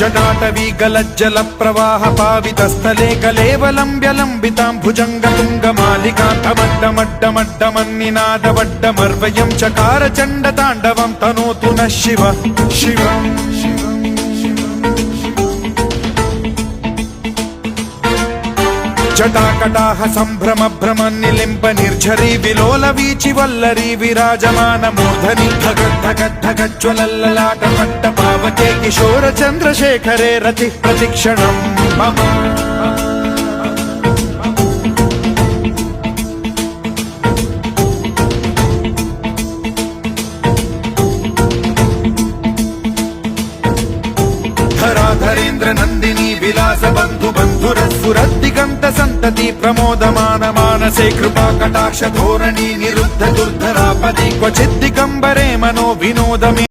जटाटवी गलज्जल प्रवाह पावितस्थले कलेवलम्ब्यलम्बितां भुजङ्गतुङ्गमालिकान्तमड्डमड्डमड्डमन्निनादवड्डमर्वयं चकार चण्डताण्डवं तनोतु नः शिव शिव जटाकटाह सम्भ्रम भ्रम निलिम्ब निर्झरी विलोल वीचि वल्लरी विराजमान मूर्धनि धगद्धगद्धगज्ज्वलल्ललाट पट्ट पावके किशोर चन्द्रशेखरे रति प्रतिक्षणं मम धराधरेन्द्र नन्दिनी विलास बन्धु बन्धुरस्फुरद्दिगन्त सन्तति प्रमोदमान मानसे कृपा कटाक्ष धोरणी निरुद्ध दुर्धरापदि क्वचिद्दिगम्बरे मनो विनोदमे